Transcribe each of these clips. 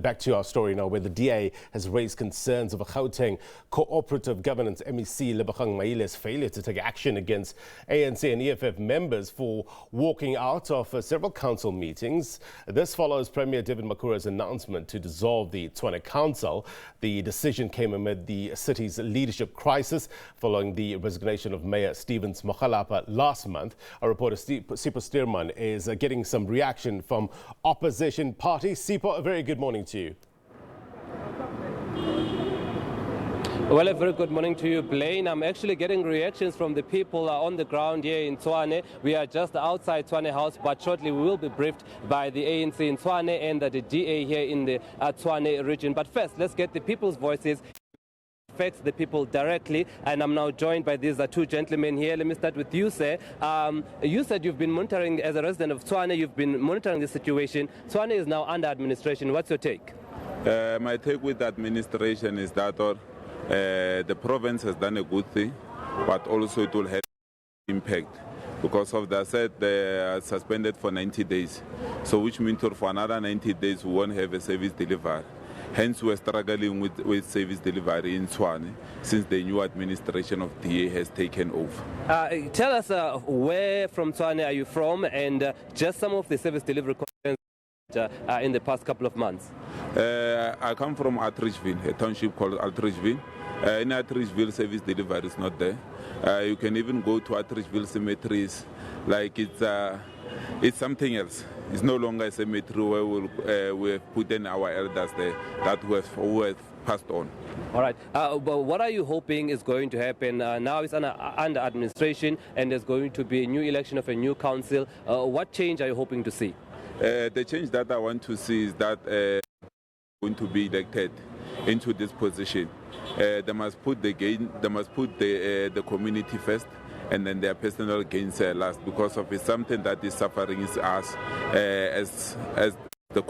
back to our story now, where the DA has raised concerns of a Gauteng Co-operative Governance MEC Lebogang Maile's failure to take action against ANC and EFF members for walking out of several council meetings. This follows Premier David Makhura's announcement to dissolve the Tshwane Council. The decision came amid the city's leadership crisis following the resignation of Mayor Stevens Mokgalapa last month. Our reporter Sipho Stuurman is getting some reaction from opposition parties. Sipho, a very good morning to you. Well, a very good morning to you, Blaine. I'm actually getting reactions from the people on the ground here in Tshwane. We are just outside Tshwane House, but shortly we will be briefed by the ANC in Tshwane and the DA here in the Tshwane region. But first, let's get the people's voices. Affects the people directly, and I'm now joined by these two gentlemen here. Let me start with you, sir. You said you've been monitoring, as a resident of Tshwane, you've been monitoring the situation. Tshwane is now under administration. What's your take? My take with the administration is that the province has done a good thing, but also it will have impact. Because of that said, they are suspended for 90 days. So which means for another 90 days we won't have a service delivery. Hence, we're struggling with service delivery in Tshwane since the new administration of DA has taken over. Tell us where from Tshwane are you from, and just some of the service delivery concerns in the past couple of months. I come from Atteridgeville, a township called Atteridgeville. In Atteridgeville, service delivery is not there. You can even go to Atteridgeville cemeteries like it's something else. It's no longer a cemetery where we have put in our elders there that who have passed on. All right. But what are you hoping is going to happen? Now it's under administration and there's going to be a new election of a new council. What change are you hoping to see? The change that I want to see is that going to be elected into this position. They must put the community first, and then their personal gains last, because of it's something that is suffering is us as the,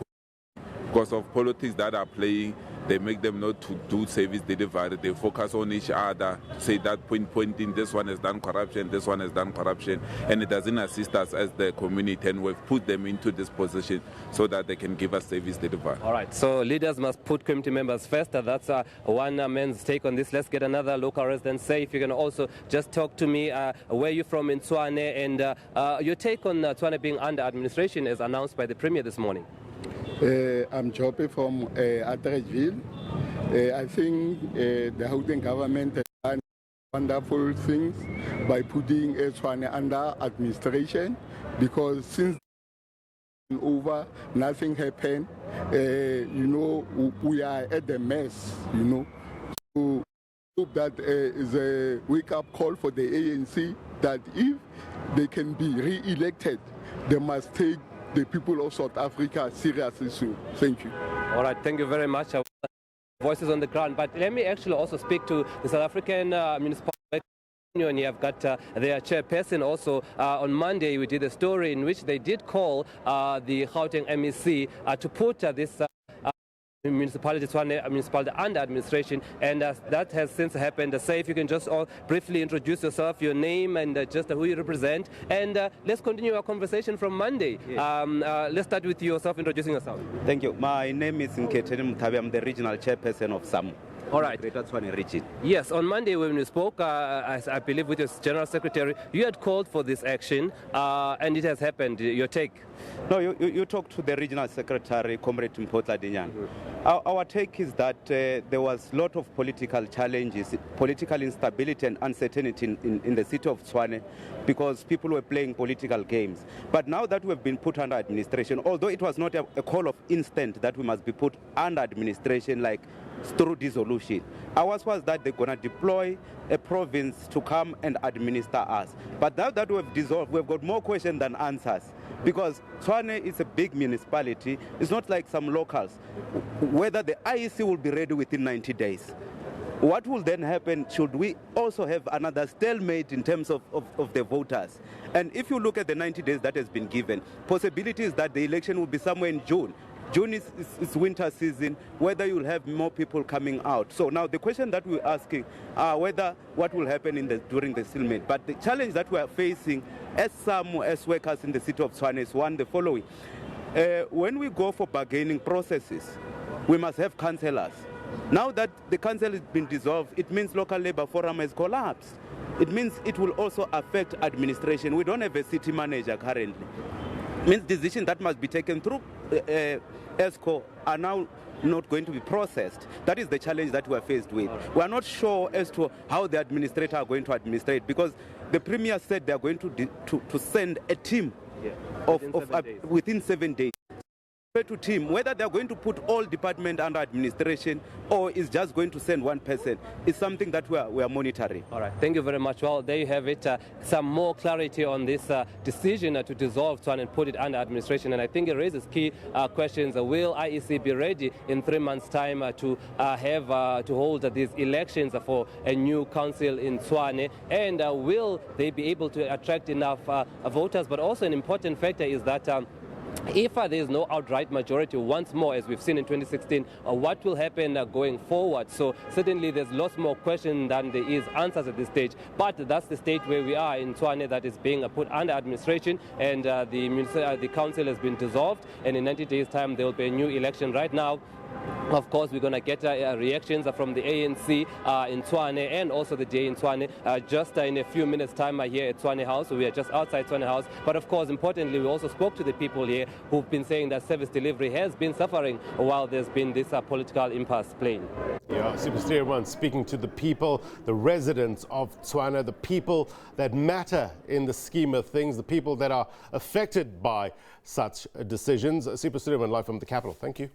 because of politics that are playing. They make them not to do service delivery. They focus on each other, say that pointing, this one has done corruption, this one has done corruption, and it doesn't assist us as the community, and we've put them into this position so that they can give us service delivery. All right, so leaders must put community members first. That's one man's take on this. Let's get another local resident. Say if you can also just talk to me, where you're from in Tshwane, and your take on Tshwane being under administration as announced by the Premier this morning. I'm Joppe from Atteridgeville. I think the Gauteng government has done wonderful things by putting Tshwane under administration, because since over, nothing happened. We are at the mess, So hope that is a wake-up call for the ANC that if they can be re-elected, they must take the people of South Africa seriously soon. Thank you. All right, thank you very much. Voices on the ground, but let me actually also speak to the South African Municipal Union. You have got their chairperson also. On Monday, we did a story in which they did call the Gauteng MEC to put this municipality under administration, and that has since happened. Say if you can just briefly introduce yourself, your name, and just who you represent, and let's continue our conversation from Monday. Yes. Let's start with yourself, introducing yourself. Thank you. My name is Nketeni Muthabi. I'm the regional chairperson of SAMU. All right. Greater Tshwane region. Yes, on Monday when we spoke, I believe with your General Secretary, you had called for this action, and it has happened. Your take? No, you talked to the Regional Secretary, Comrade Mpotla Dinyan. Our take is that there was a lot of political challenges, political instability and uncertainty in the city of Tshwane, because people were playing political games. But now that we've been put under administration, although it was not a call of instant that we must be put under administration like through dissolution, ours was that they're going to deploy a province to come and administer us. But now that we've dissolved, we've got more questions than answers, because Tshwane is a big municipality. It's not like some locals. Whether the IEC will be ready within 90 days. What will then happen? Should we also have another stalemate in terms of the voters? And if you look at the 90 days that has been given, possibility is that the election will be somewhere in June. June is winter season, whether you'll have more people coming out. So now the question that we're asking are whether what will happen during the stalemate. But the challenge that we are facing as workers in the city of Tshwane is one, the following. When we go for bargaining processes, we must have councillors. Now that the council has been dissolved, it means local labour forum has collapsed. It means it will also affect administration. We don't have a city manager currently. It means decisions that must be taken through ESCO are now not going to be processed. That is the challenge that we are faced with. We are not sure as to how the administrators are going to administrate, because the Premier said they are going to send a team within 7 days. To team, whether they're going to put all department under administration or is just going to send one person is something that we are monitoring. All right, thank you very much. Well, there you have it. Some more clarity on this decision to dissolve Tshwane and put it under administration. And I think it raises key questions. Will IEC be ready in 3 months' time to hold these elections for a new council in Tshwane? And will they be able to attract enough voters? But also an important factor is that if there is no outright majority once more, as we've seen in 2016, what will happen going forward? So certainly there's lots more questions than there is answers at this stage. But that's the state where we are in Tshwane, that is being put under administration, and the council has been dissolved, and in 90 days' time there will be a new election. Right now, of course, we're going to get reactions from the ANC in Tshwane and also the DA in Tshwane just in a few minutes' time here at Tshwane House. So we are just outside Tshwane House. But of course, importantly, we also spoke to the people here who've been saying that service delivery has been suffering while there's been this political impasse playing. Yeah, Sipho Stuurman speaking to the people, the residents of Tshwane, the people that matter in the scheme of things, the people that are affected by such decisions. Sipho Stuurman live from the capital. Thank you.